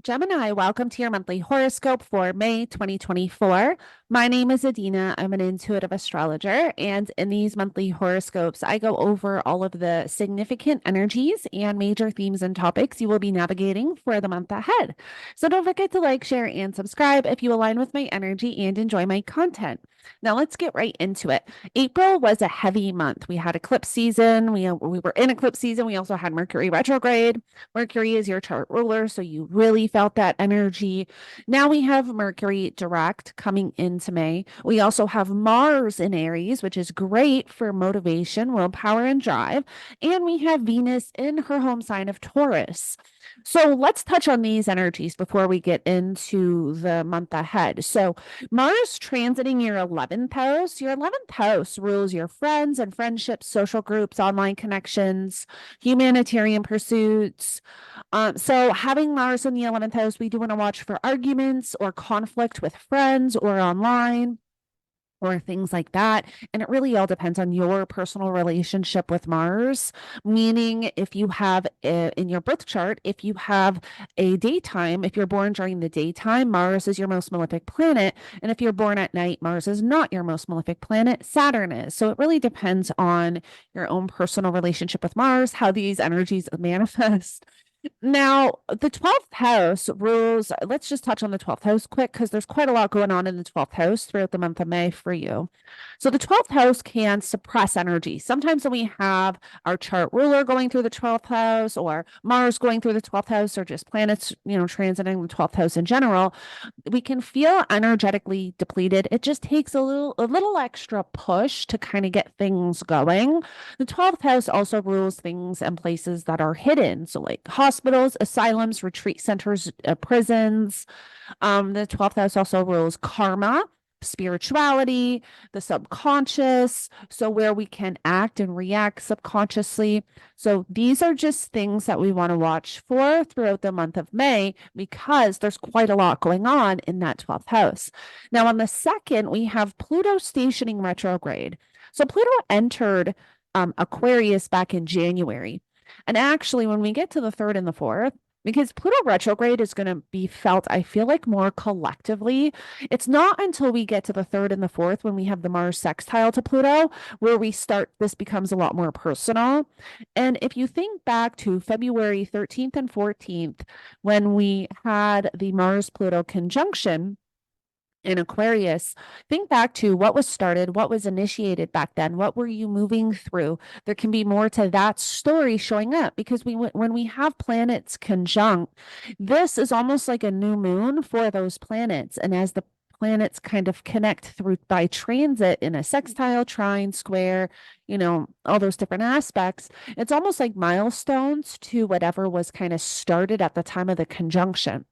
Gemini, welcome to your monthly horoscope for May 2024. My name is Adina. I'm an intuitive astrologer, and in these monthly horoscopes, I go over all of the significant energies and major themes and topics you will be navigating for the month ahead. So don't forget to like, share, and subscribe if you align with my energy and enjoy my content. Now let's get right into it. April was a heavy month. We had eclipse season. We were in eclipse season. We also had Mercury retrograde. Mercury is your chart ruler, so you really felt that energy. Now we have Mercury direct coming into May. We also have Mars in Aries, which is great for motivation, willpower, and drive. And we have Venus in her home sign of Taurus. So let's touch on these energies before we get into the month ahead. So Mars transiting your 11th house. Your 11th house rules your friends and friendships, social groups, online connections, humanitarian pursuits. So having Mars in the 11th house, we do want to watch for arguments or conflict with friends or online or things like that. And it really all depends on your personal relationship with Mars. Meaning, if you have in your birth chart, if you have a daytime, if you're born during the daytime, Mars is your most malefic planet. And if you're born at night, Mars is not your most malefic planet, Saturn is. So it really depends on your own personal relationship with Mars, how these energies manifest. Now, the 12th house rules, let's just touch on the 12th house quick because there's quite a lot going on in the 12th house throughout the month of May for you. So, the 12th house can suppress energy. Sometimes when we have our chart ruler going through the 12th house or Mars going through the 12th house or just planets, transiting the 12th house in general, we can feel energetically depleted. It just takes a little extra push to kind of get things going. The 12th house also rules things and places that are hidden. So, like hospitals, asylums, retreat centers, prisons. The 12th house also rules karma, spirituality, the subconscious. So, where we can act and react subconsciously. So, these are just things that we want to watch for throughout the month of May because there's quite a lot going on in that 12th house. Now, on the second, we have Pluto stationing retrograde. So, Pluto entered Aquarius back in January. And actually, when we get to the third and the fourth, because Pluto retrograde is going to be felt, I feel like, more collectively. It's not until we get to the third and the fourth when we have the Mars sextile to Pluto where this becomes a lot more personal. And if you think back to February 13th and 14th, when we had the Mars Pluto conjunction, in Aquarius, think back to what was started, what was initiated back then, what were you moving through? There can be more to that story showing up because when we have planets conjunct, this is almost like a new moon for those planets. And as the planets kind of connect through by transit in a sextile, trine, square, all those different aspects, it's almost like milestones to whatever was kind of started at the time of the conjunction.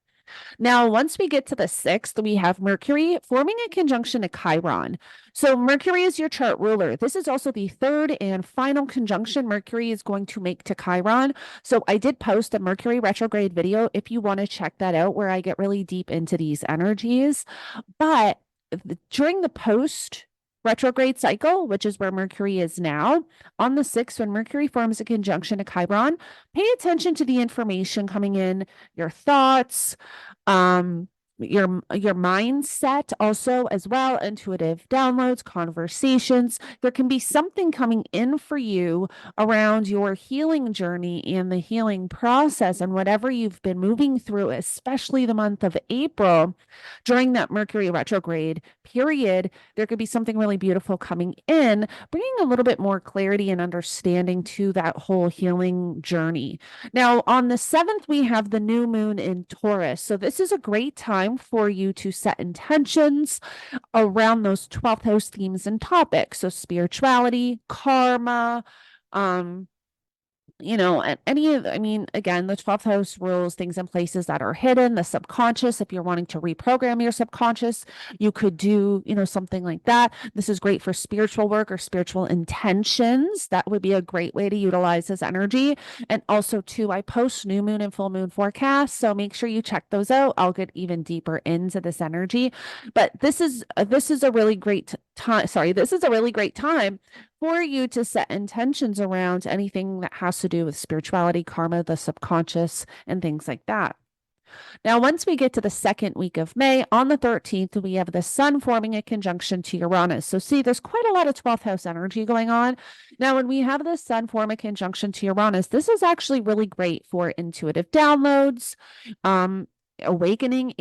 Now, once we get to the sixth, we have Mercury forming a conjunction to Chiron. So, Mercury is your chart ruler. This is also the third and final conjunction Mercury is going to make to Chiron. So, I did post a Mercury retrograde video if you want to check that out, where I get really deep into these energies. But during the post retrograde cycle, which is where Mercury is now, on the 6th, when Mercury forms a conjunction to Chiron, pay attention to the information coming in, your thoughts, um, your mindset also as well, intuitive downloads, conversations. There can be something coming in for you around your healing journey and the healing process and whatever you've been moving through, especially the month of April during that Mercury retrograde period. There could be something really beautiful coming in, bringing a little bit more clarity and understanding to that whole healing journey. Now, on the 7th, we have the new moon in Taurus. So, this is a great time for you to set intentions around those 12th house themes and topics. So, spirituality, karma, um, and any of, again, the 12th house rules things in places that are hidden, the subconscious. If you're wanting to reprogram your subconscious, you could do, something like that. This is great for spiritual work or spiritual intentions. That would be a great way to utilize this energy. And also, too, I post new moon and full moon forecasts. So make sure you check those out. I'll get even deeper into this energy. But this is a really great time. Sorry, this is a really great time for you to set intentions around anything that has to do with spirituality, karma, the subconscious, and things like that. Now, once we get to the second week of May, on the 13th, we have the sun forming a conjunction to Uranus. So, see, there's quite a lot of 12th house energy going on. Now, when we have the sun form a conjunction to Uranus, this is actually really great for intuitive downloads, awakening,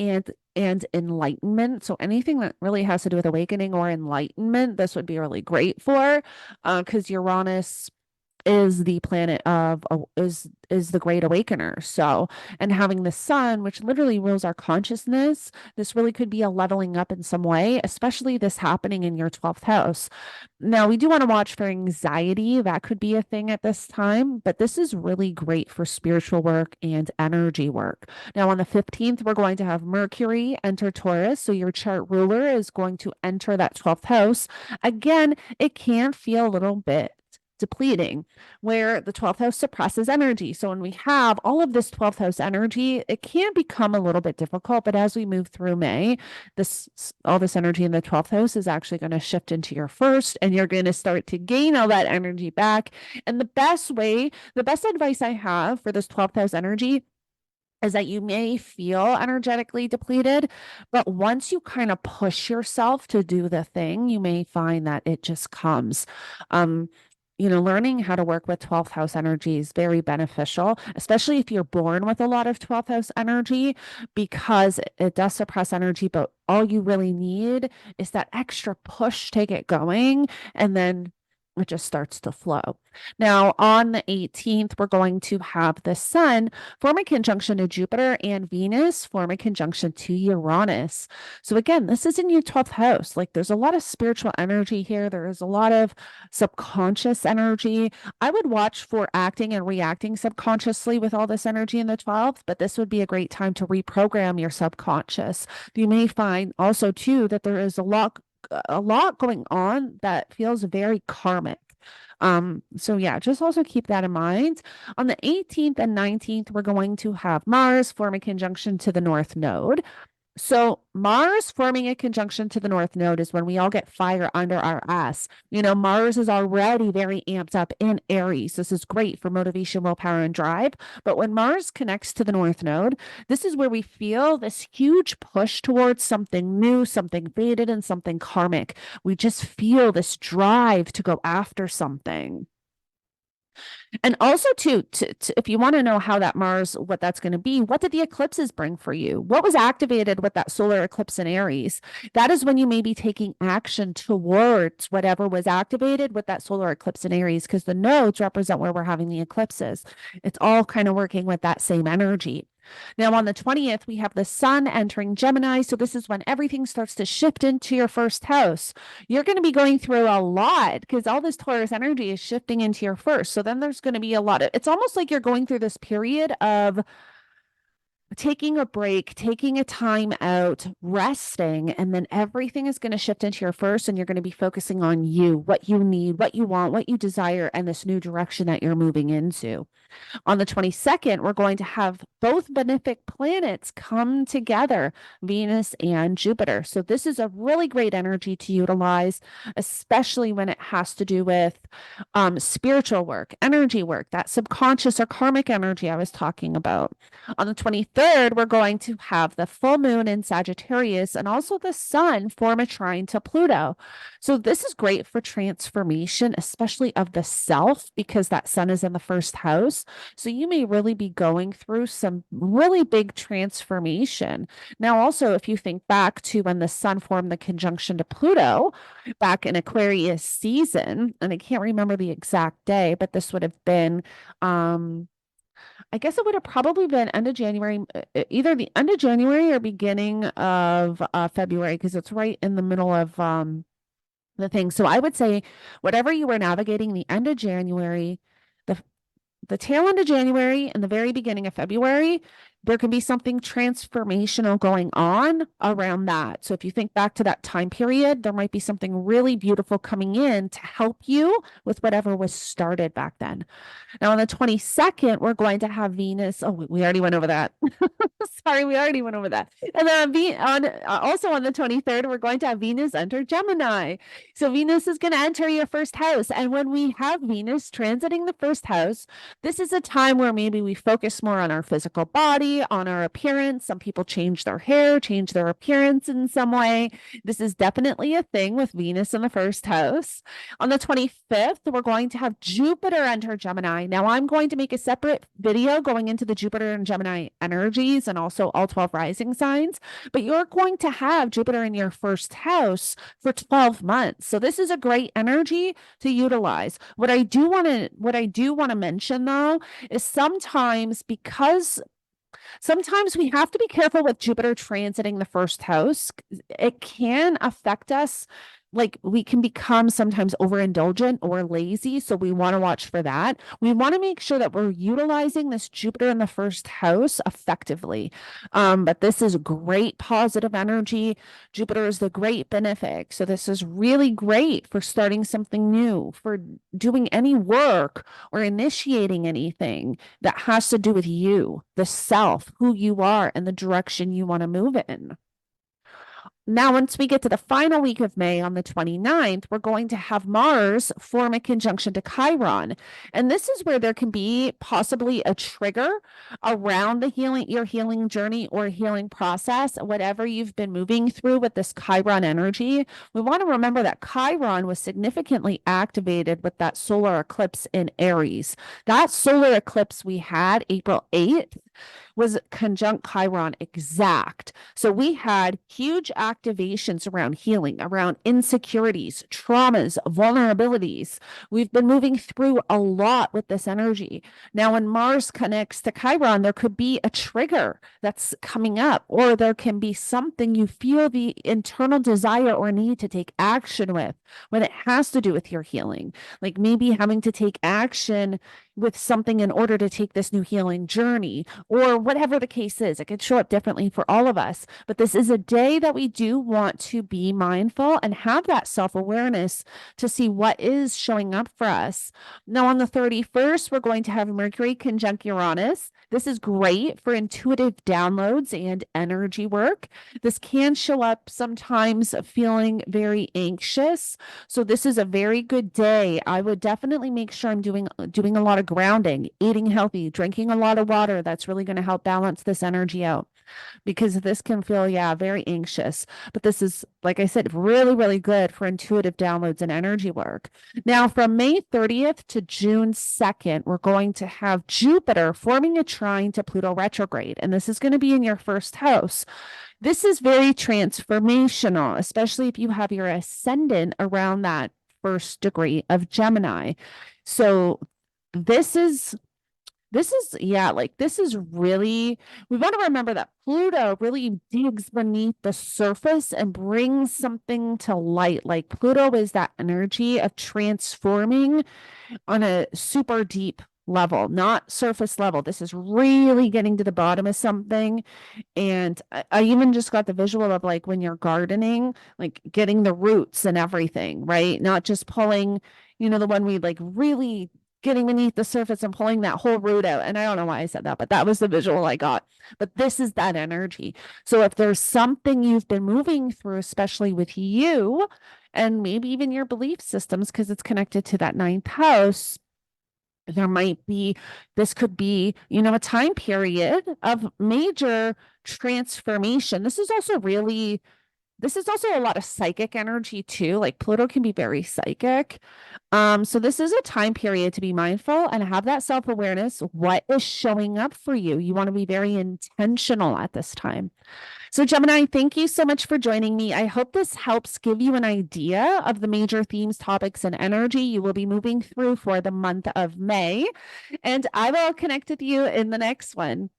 and enlightenment. So anything that really has to do with awakening or enlightenment, this would be really great for, because Uranus is the planet of is the great awakener. So, and having the sun, which literally rules our consciousness, this really could be a leveling up in some way, especially this happening in your 12th house. Now, we do want to watch for anxiety. That could be a thing at this time, but this is really great for spiritual work and energy work. Now, on the 15th, we're going to have Mercury enter Taurus. So your chart ruler is going to enter that 12th house. Again, it can feel a little bit depleting, where the 12th house suppresses energy. So when we have all of this 12th house energy, it can become a little bit difficult. But as we move through May, all this energy in the 12th house is actually going to shift into your first, and you're going to start to gain all that energy back. And the best advice I have for this 12th house energy is that you may feel energetically depleted, but once you kind of push yourself to do the thing, you may find that it just comes. Learning how to work with 12th house energy is very beneficial, especially if you're born with a lot of 12th house energy, because it does suppress energy, but all you really need is that extra push to get going, and then it just starts to flow. Now, on the 18th, we're going to have the sun form a conjunction to Jupiter, and Venus form a conjunction to Uranus. So again, this is in your 12th house. Like, there's a lot of spiritual energy here. There is a lot of subconscious energy. I would watch for acting and reacting subconsciously with all this energy in the 12th, but this would be a great time to reprogram your subconscious. You may find also too that there is a lot going on that feels very karmic. So yeah, just also keep that in mind. On the 18th and 19th, we're going to have Mars form a conjunction to the North Node. So Mars forming a conjunction to the North Node is when we all get fire under our ass. Mars is already very amped up in Aries. This is great for motivation, willpower, and drive. But when Mars connects to the North Node, this is where we feel this huge push towards something new, something fated, and something karmic. We just feel this drive to go after something. And also, too, if you want to know how that Mars, what that's going to be, what did the eclipses bring for you? What was activated with that solar eclipse in Aries? That is when you may be taking action towards whatever was activated with that solar eclipse in Aries, because the nodes represent where we're having the eclipses. It's all kind of working with that same energy. Now, on the 20th, we have the sun entering Gemini. So this is when everything starts to shift into your first house. You're going to be going through a lot because all this Taurus energy is shifting into your first. So then there's going to be a lot of, it's almost like you're going through this period of taking a break, taking a time out, resting, and then everything is going to shift into your first, and you're going to be focusing on you, what you need, what you want, what you desire, and this new direction that you're moving into. On the 22nd, we're going to have both benefic planets come together, Venus and Jupiter. So this is a really great energy to utilize, especially when it has to do with spiritual work, energy work, that subconscious or karmic energy I was talking about. On the 23rd, we're going to have the full moon in Sagittarius and also the sun form a trine to Pluto. So this is great for transformation, especially of the self, because that sun is in the first house. So you may really be going through some really big transformation. Now, also, if you think back to when the sun formed the conjunction to Pluto back in Aquarius season, and I can't remember the exact day, but this would have been, I guess it would have probably been end of January, either the end of January or beginning of February, because it's right in the middle of the thing. So I would say whatever you were navigating the end of January, the tail end of January and the very beginning of February, there can be something transformational going on around that. So if you think back to that time period, there might be something really beautiful coming in to help you with whatever was started back then. Now, on the 22nd, we're going to have Venus. Oh, we already went over that. Sorry, we already went over that. And then also on the 23rd, we're going to have Venus enter Gemini. So Venus is going to enter your first house. And when we have Venus transiting the first house, this is a time where maybe we focus more on our physical body, on our appearance. Some people change their hair, change their appearance in some way. This is definitely a thing with Venus in the first house. On the 25th, we're going to have Jupiter enter Gemini. Now, I'm going to make a separate video going into the Jupiter and Gemini energies and also all 12 rising signs, but you're going to have Jupiter in your first house for 12 months. So this is a great energy to utilize. What I do want to mention though is sometimes we have to be careful with Jupiter transiting the first house. It can affect us. Like we can become sometimes overindulgent or lazy. So we want to watch for that. We want to make sure that we're utilizing this Jupiter in the first house effectively. But this is great positive energy. Jupiter is the great benefic. So this is really great for starting something new, for doing any work or initiating anything that has to do with you, the self, who you are, and the direction you want to move in. Now, once we get to the final week of May on the 29th, we're going to have Mars form a conjunction to Chiron. And this is where there can be possibly a trigger around your healing journey or healing process, whatever you've been moving through with this Chiron energy. We want to remember that Chiron was significantly activated with that solar eclipse in Aries. That solar eclipse we had April 8th was conjunct Chiron exact. So we had huge activations around healing, around insecurities, traumas, vulnerabilities. We've been moving through a lot with this energy. Now, when Mars connects to Chiron, there could be a trigger that's coming up, or there can be something you feel the internal desire or need to take action with when it has to do with your healing. Like maybe having to take action with something in order to take this new healing journey, or whatever the case is. It could show up differently for all of us, but this is a day that we do want to be mindful and have that self-awareness to see what is showing up for us. Now, on the 31st, we're going to have Mercury conjunct Uranus. This is great for intuitive downloads and energy work. This can show up sometimes feeling very anxious. So this is a very good day. I would definitely make sure I'm doing a lot of grounding, eating healthy, drinking a lot of water. That's really going to help balance this energy out, because this can feel, very anxious. But this is, like I said, really, really good for intuitive downloads and energy work. Now, from May 30th to June 2nd, we're going to have Jupiter forming a trine to Pluto retrograde, and this is going to be in your first house. This is very transformational, especially if you have your ascendant around that first degree of Gemini. So this is really, we want to remember that Pluto really digs beneath the surface and brings something to light. Like Pluto is that energy of transforming on a super deep level, not surface level. This is really getting to the bottom of something. And I even just got the visual of like when you're gardening, like getting the roots and everything, right? Not just pulling, the one we like really getting beneath the surface and pulling that whole root out. And I don't know why I said that, but that was the visual I got. But this is that energy. So if there's something you've been moving through, especially with you, and maybe even your belief systems, because it's connected to that ninth house, this could be, a time period of major transformation. This is also a lot of psychic energy too. Like Pluto can be very psychic. So this is a time period to be mindful and have that self-awareness. What is showing up for you? You want to be very intentional at this time. So Gemini, thank you so much for joining me. I hope this helps give you an idea of the major themes, topics, and energy you will be moving through for the month of May. And I will connect with you in the next one.